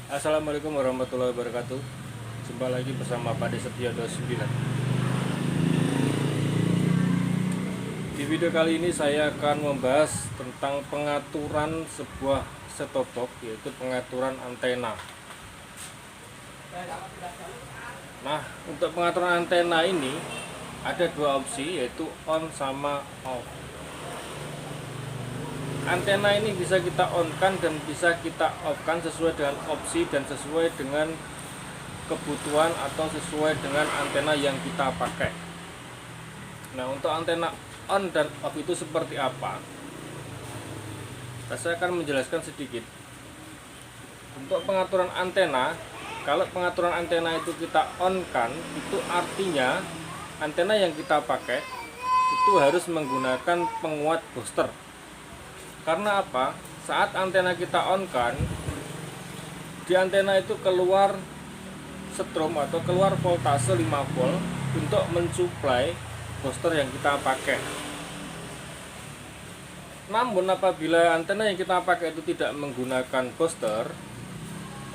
Assalamualaikum warahmatullahi wabarakatuh. Jumpa lagi bersama Pak Setia 29. Di video kali ini saya akan membahas tentang pengaturan sebuah set-top box, yaitu pengaturan antena. Nah, untuk pengaturan antena ini ada dua opsi, yaitu on sama off. Antena ini bisa kita on-kan dan bisa kita off-kan sesuai dengan opsi dan sesuai dengan kebutuhan atau sesuai dengan antena yang kita pakai. Nah, untuk antena on dan off itu seperti apa? Saya akan menjelaskan sedikit. Untuk pengaturan antena, kalau pengaturan antena itu kita on-kan, itu artinya antena yang kita pakai itu harus menggunakan penguat booster. Karena apa? Saat antena kita on-kan, di antena itu keluar strom atau keluar voltase 5 volt untuk mensuplai booster yang kita pakai. Namun apabila antena yang kita pakai itu tidak menggunakan booster,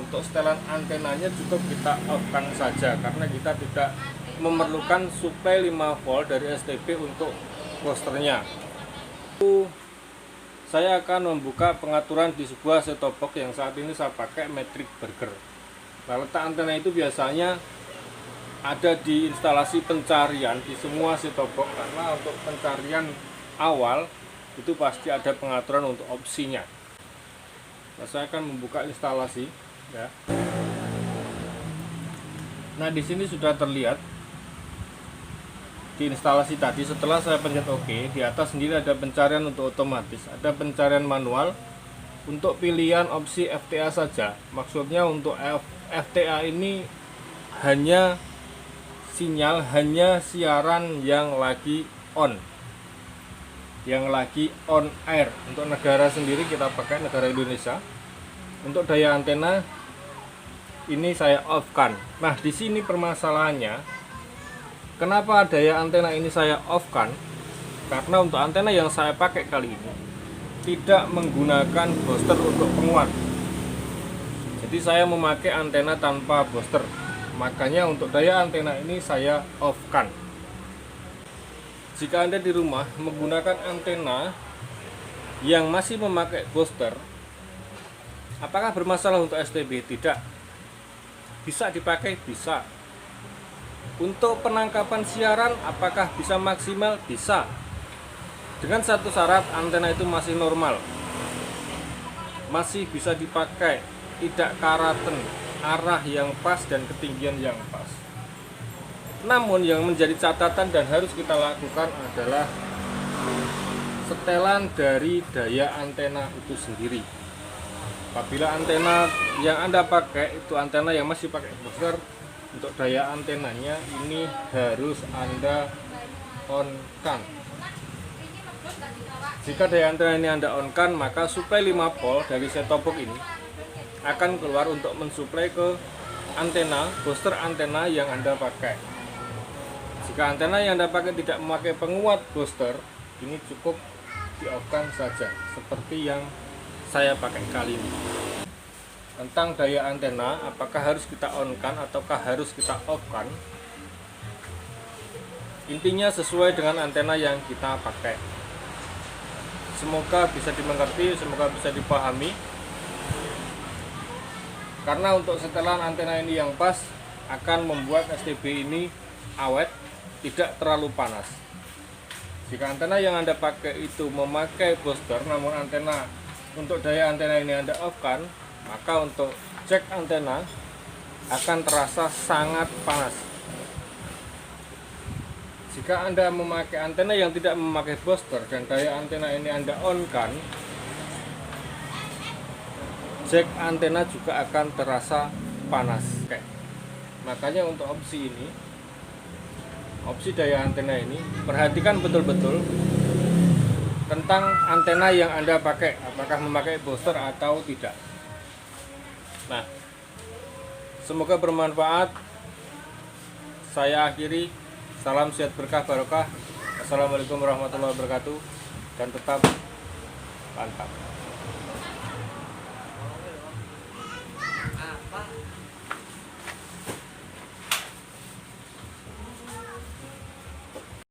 untuk setelan antenanya cukup kita off-kan saja, karena kita tidak memerlukan suplai 5 volt dari STB untuk boosternya. Saya akan membuka pengaturan di sebuah set-top box yang saat ini saya pakai Matrix Burger. Nah, letak antena itu biasanya ada di instalasi pencarian di semua set-top box, karena untuk pencarian awal itu pasti ada pengaturan untuk opsinya. Nah, saya akan membuka instalasi ya. Nah, di sini sudah terlihat di instalasi tadi. Setelah saya pencet OK, di atas sendiri ada pencarian untuk otomatis, ada pencarian manual untuk pilihan opsi FTA saja. Maksudnya untuk FTA ini hanya sinyal, hanya siaran yang lagi on, yang lagi on air. Untuk negara sendiri kita pakai negara Indonesia. Untuk daya antena ini saya off-kan. Nah, di sini permasalahannya, kenapa daya antena ini saya off-kan? Karena untuk antena yang saya pakai kali ini tidak menggunakan booster untuk penguat. Jadi saya memakai antena tanpa booster. Makanya untuk daya antena ini saya off-kan. Jika Anda di rumah menggunakan antena yang masih memakai booster, apakah bermasalah untuk STB? Tidak. Bisa dipakai, bisa. Untuk penangkapan siaran, apakah bisa maksimal? Bisa. Dengan satu syarat, antena itu masih normal, masih bisa dipakai, tidak karaten, arah yang pas dan ketinggian yang pas. Namun yang menjadi catatan dan harus kita lakukan adalah setelan dari daya antena itu sendiri. Apabila antena yang Anda pakai itu antena yang masih pakai booster, untuk daya antenanya ini harus Anda on-kan. Jika daya antena ini Anda on-kan, maka suplai 5 volt dari set-top box ini akan keluar untuk mensuplai ke antena, booster antena yang Anda pakai. Jika antena yang Anda pakai tidak memakai penguat booster, ini cukup di-off-kan saja, seperti yang saya pakai kali ini. Tentang daya antena, apakah harus kita on-kan ataukah harus kita off-kan? Intinya sesuai dengan antena yang kita pakai. Semoga bisa dimengerti, semoga bisa dipahami. Karena untuk setelan antena ini yang pas akan membuat STB ini awet, tidak terlalu panas. Jika antena yang Anda pakai itu memakai booster, namun antena untuk daya antena ini Anda off-kan, maka untuk cek antena akan terasa sangat panas. Jika Anda memakai antena yang tidak memakai booster dan daya antena ini Anda on-kan, cek antena juga akan terasa panas. Makanya untuk opsi ini, opsi daya antena ini, perhatikan betul-betul tentang antena yang Anda pakai, apakah memakai booster atau tidak. Nah, semoga bermanfaat. Saya akhiri. Salam sehat berkah barokah. Assalamualaikum warahmatullahi wabarakatuh. Dan tetap mantap.